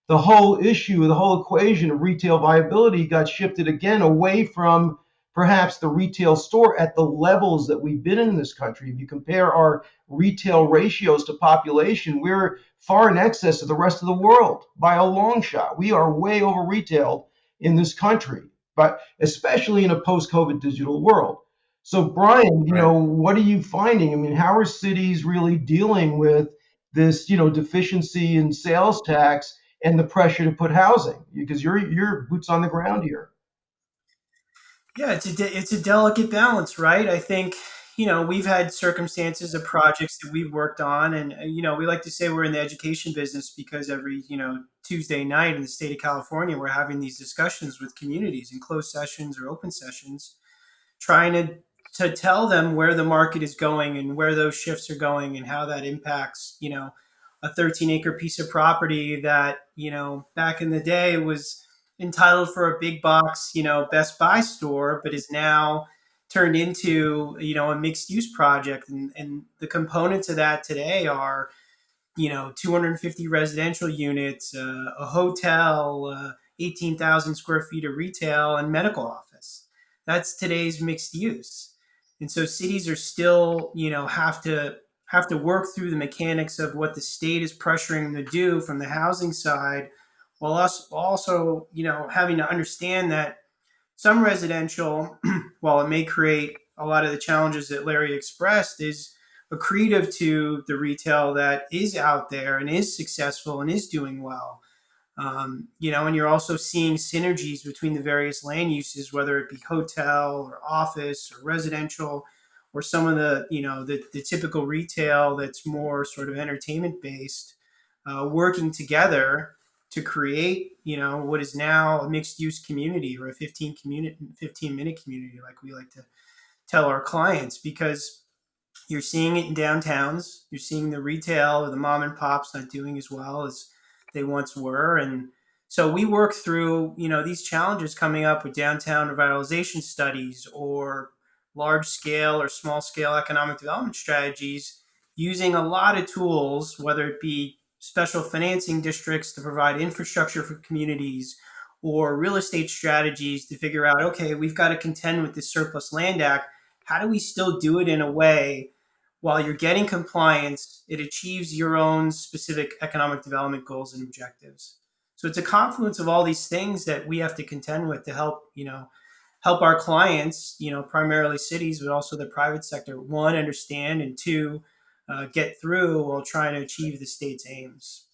the whole issue, the whole equation of retail viability got shifted again away from perhaps the retail store at the levels that we've been in this country. If you compare our retail ratios to population, we're far in excess of the rest of the world by a long shot. We are way over retailed in this country, but especially in a post-COVID digital world. So Brian, Right. what are you finding? I mean, how are cities really dealing with this, deficiency in sales tax and the pressure to put housing, because you're boots on the ground here? Yeah, it's a delicate balance, right? I think we've had circumstances of projects that we've worked on, and we like to say we're in the education business because every Tuesday night in the state of California we're having these discussions with communities in closed sessions or open sessions, trying to tell them where the market is going and where those shifts are going and how that impacts a 13-acre piece of property that back in the day was entitled for a big box Best Buy store, but is now turned into a mixed use project, and the components of that today are 250 residential units, a hotel, 18,000 square feet of retail, and medical office. That's today's mixed use. And so cities are still, have to work through the mechanics of what the state is pressuring them to do from the housing side, while also, having to understand that some residential, while it may create a lot of the challenges that Larry expressed, is accretive to the retail that is out there and is successful and is doing well. And you're also seeing synergies between the various land uses, whether it be hotel or office or residential, or some of the typical retail that's more sort of entertainment based, working together to create what is now a mixed use community, or a 15-minute community, like we like to tell our clients, because you're seeing it in downtowns. You're seeing the retail or the mom and pops not doing as well as they once were. And so we work through, these challenges coming up with downtown revitalization studies or large scale or small scale economic development strategies, using a lot of tools, whether it be special financing districts to provide infrastructure for communities, or real estate strategies to figure out, okay, we've got to contend with this Surplus Land Act. How do we still do it in a way, while you're getting compliance, it achieves your own specific economic development goals and objectives? So it's a confluence of all these things that we have to contend with to help our clients, primarily cities, but also the private sector, one, understand, and two, get through while trying to achieve the state's aims.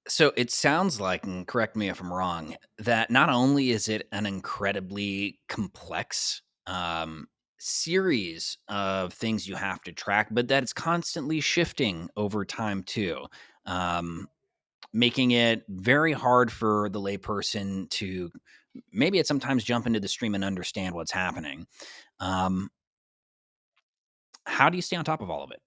So it sounds like, and correct me if I'm wrong, that not only is it an incredibly complex series of things you have to track, but that it's constantly shifting over time too, making it very hard for the layperson to maybe at sometimes jump into the stream and understand what's happening. How do you stay on top of all of it?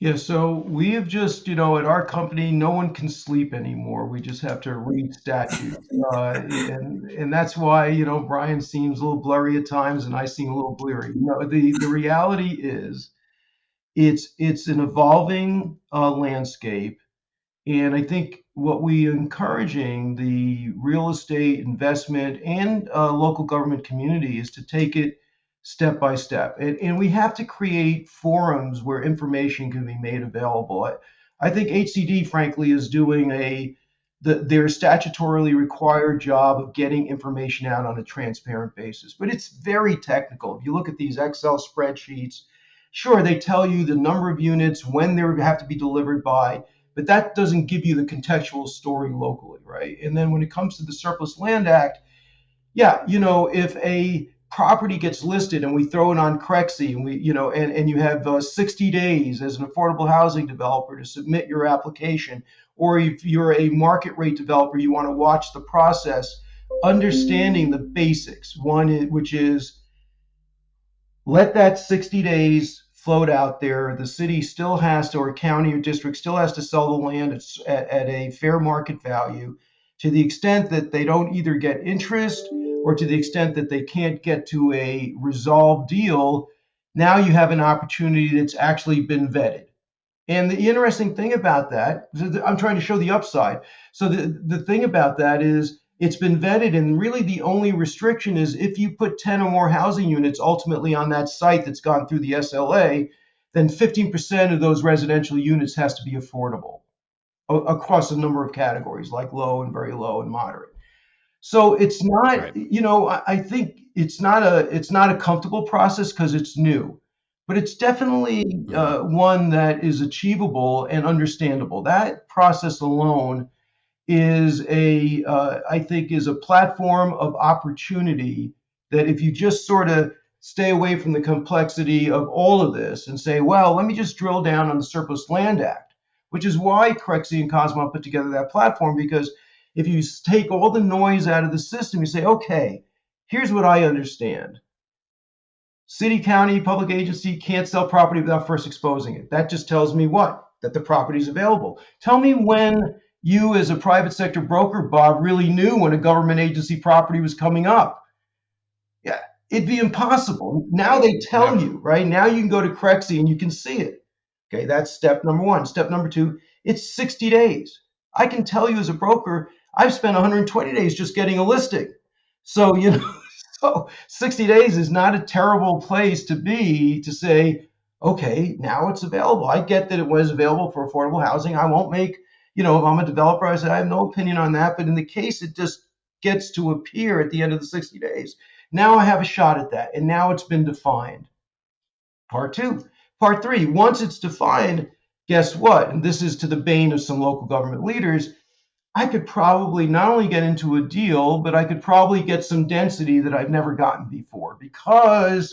Yeah, so we have just, at our company, no one can sleep anymore. We just have to read statutes. And that's why, Brian seems a little blurry at times and I seem a little bleary. The reality is it's an evolving landscape. And I think what we are encouraging the real estate investment and local government community is to take it step by step. And we have to create forums where information can be made available. I think HCD, frankly, is doing a their statutorily required job of getting information out on a transparent basis. But it's very technical. If you look at these Excel spreadsheets, sure, they tell you the number of units, when they have to be delivered by, but that doesn't give you the contextual story locally, right? And then when it comes to the Surplus Land Act, yeah, if a property gets listed and we throw it on Crexi and and you have 60 days as an affordable housing developer to submit your application, or if you're a market rate developer, you want to watch the process, understanding the basics. Which is let that 60 days float out there. The city still has to, or county or district still has to sell the land at a fair market value. To the extent that they don't either get interest or to the extent that they can't get to a resolved deal, now you have an opportunity that's actually been vetted. And the interesting thing about that, I'm trying to show the upside. So the thing about that is it's been vetted, and really the only restriction is if you put 10 or more housing units ultimately on that site that's gone through the SLA, then 15% of those residential units has to be affordable across a number of categories like low and very low and moderate. So it's not, Right. I think it's not a comfortable process because it's new, but it's definitely one that is achievable and understandable. That process alone is I think is a platform of opportunity that if you just sort of stay away from the complexity of all of this and say, well, let me just drill down on the Surplus Land Act, which is why Crexi and Kosmont put together that platform, because if you take all the noise out of the system, you say, okay, here's what I understand. City, county, public agency can't sell property without first exposing it. That just tells me what? That the property is available. Tell me when you as a private sector broker, Bob, really knew when a government agency property was coming up. Yeah, it'd be impossible. Now they tell you, right? Now you can go to Crexi and you can see it. Okay, that's step number one. Step number two, it's 60 days. I can tell you as a broker, I've spent 120 days just getting a listing. So, so 60 days is not a terrible place to be to say, okay, now it's available. I get that it was available for affordable housing. I won't make, if I'm a developer, I say I have no opinion on that. But in the case it just gets to appear at the end of the 60 days, now I have a shot at that. And now it's been defined. Part two. Part three, once it's defined, guess what? And this is to the bane of some local government leaders. I could probably not only get into a deal, but I could probably get some density that I've never gotten before because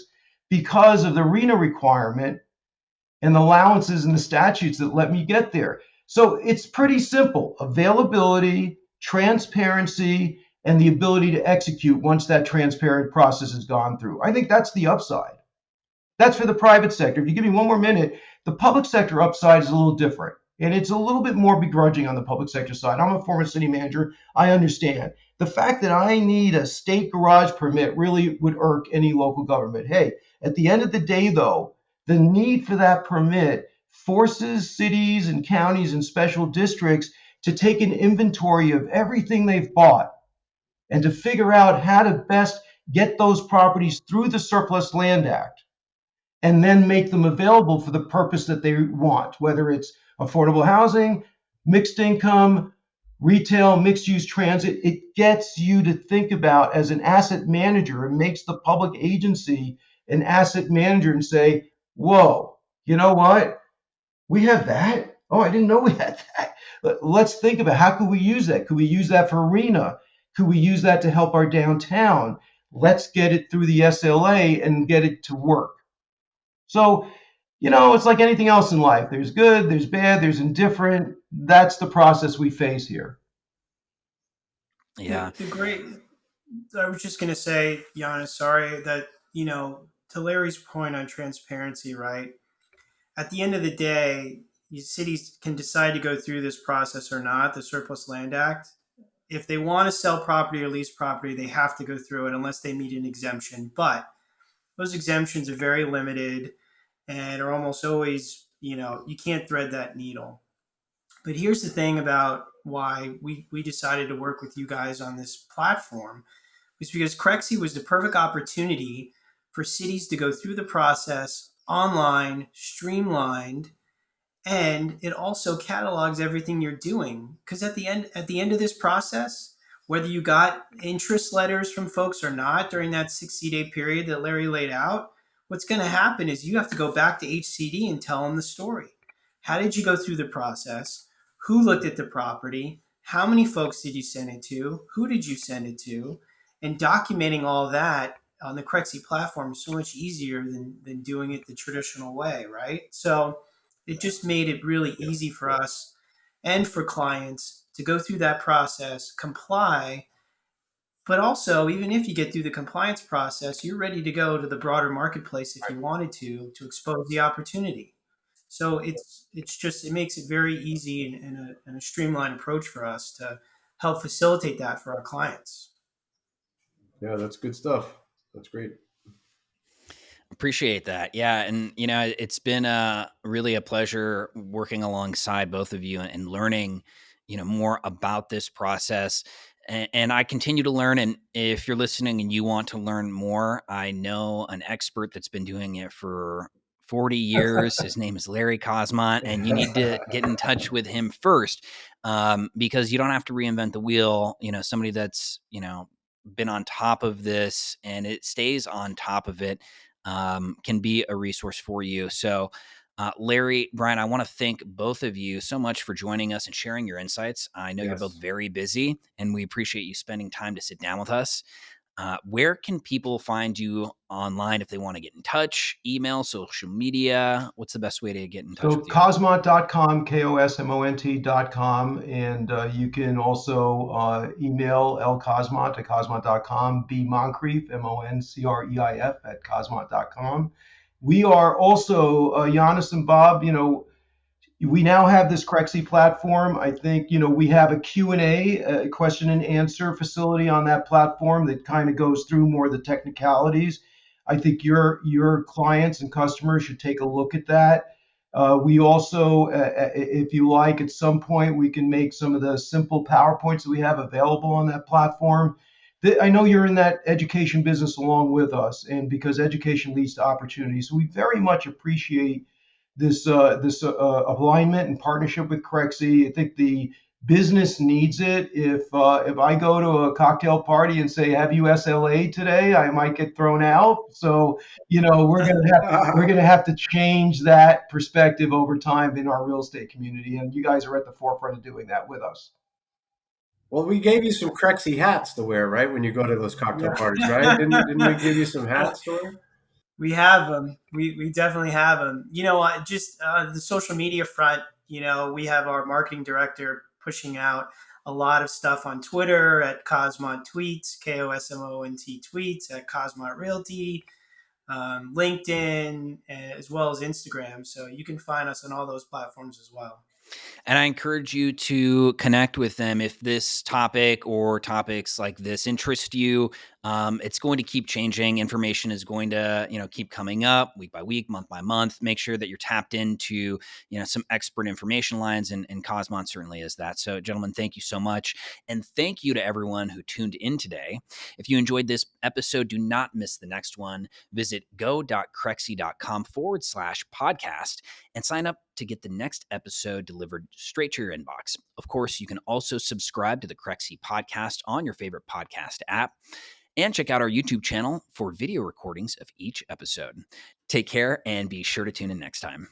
of the RENA requirement and the allowances and the statutes that let me get there. So it's pretty simple. Availability, transparency, and the ability to execute once that transparent process has gone through. I think that's the upside. That's for the private sector. If you give me one more minute, the public sector upside is a little different. And it's a little bit more begrudging on the public sector side. I'm a former city manager. I understand. The fact that I need a state garage permit really would irk any local government. Hey, at the end of the day, though, the need for that permit forces cities and counties and special districts to take an inventory of everything they've bought and to figure out how to best get those properties through the Surplus Land Act and then make them available for the purpose that they want, whether it's affordable housing, mixed income, retail, mixed use transit. It gets you to think about as an asset manager. It makes the public agency an asset manager and say, whoa, you know what? We have that? Oh, I didn't know we had that. Let's think about how could we use that? Could we use that for arena? Could we use that to help our downtown? Let's get it through the SLA and get it to work. So, it's like anything else in life. There's good, there's bad, there's indifferent. That's the process we face here. Yeah. I was just going to say, Yannis, sorry, that, to Larry's point on transparency, right? At the end of the day, cities can decide to go through this process or not, the Surplus Land Act. If they want to sell property or lease property, they have to go through it unless they meet an exemption. But those exemptions are very limited and are almost always, you can't thread that needle. But here's the thing about why we decided to work with you guys on this platform was because Crexi was the perfect opportunity for cities to go through the process online, streamlined, And it also catalogs everything you're doing. Because at the end of this process, whether you got interest letters from folks or not during that 60-day period that Larry laid out, what's going to happen is you have to go back to HCD and tell them the story. How did you go through the process? Who looked at the property? How many folks did you send it to? Who did you send it to? And documenting all that on the Crexi platform is so much easier than doing it the traditional way, right? So it just made it really easy for us and for clients to go through that process, comply. But also, even if you get through the compliance process, you're ready to go to the broader marketplace if you wanted to expose the opportunity. So it makes it very easy and a streamlined approach for us to help facilitate that for our clients. Yeah, that's good stuff. That's great. Appreciate that. Yeah. And, it's been really a pleasure working alongside both of you and learning, more about this process. And I continue to learn. And if you're listening and you want to learn more, I know an expert that's been doing it for 40 years. His name is Larry Kosmont, and you need to get in touch with him first, because you don't have to reinvent the wheel. Somebody that's, been on top of this and it stays on top of it, can be a resource for you. So, Larry, Brian, I want to thank both of you so much for joining us and sharing your insights. I know you're both very busy, and we appreciate you spending time to sit down with us. Where can people find you online if they want to get in touch? Email, social media? What's the best way to get in touch So with you? Kosmont.com, Kosmont.com. And you can also email lkosmont at kosmont.com, bmoncrief, Moncreif at kosmont.com. We are also, Yannis and Bob, we now have this Crexi platform. I think, we have a Q&A, a question and answer facility on that platform that kind of goes through more of the technicalities. I think your clients and customers should take a look at that. We also, if you like, at some point, we can make some of the simple PowerPoints that we have available on that platform. I know you're in that education business along with us, and because education leads to opportunity. So we very much appreciate this alignment and partnership with Crexi. I think the business needs it. If I go to a cocktail party and say, "Have you SLA today?" I might get thrown out. So we're gonna have to change that perspective over time in our real estate community, and you guys are at the forefront of doing that with us. Well, we gave you some Crexi hats to wear, right? When you go to those cocktail parties, right? Didn't we give you some hats to wear? We have them. We definitely have them. Just the social media front, we have our marketing director pushing out a lot of stuff on Twitter at Kosmont Tweets, Kosmont Tweets, at Kosmont Realty, LinkedIn, as well as Instagram. So you can find us on all those platforms as well. And I encourage you to connect with them if this topic or topics like this interest you. It's going to keep changing. Information is going to, keep coming up week by week, month by month. Make sure that you're tapped into, some expert information lines, and Kosmont certainly is that. So, gentlemen, thank you so much. And thank you to everyone who tuned in today. If you enjoyed this episode, do not miss the next one. Visit go.crexi.com/podcast and sign up to get the next episode delivered straight to your inbox. Of course, you can also subscribe to the Crexi Podcast on your favorite podcast app, and check out our YouTube channel for video recordings of each episode. Take care and be sure to tune in next time.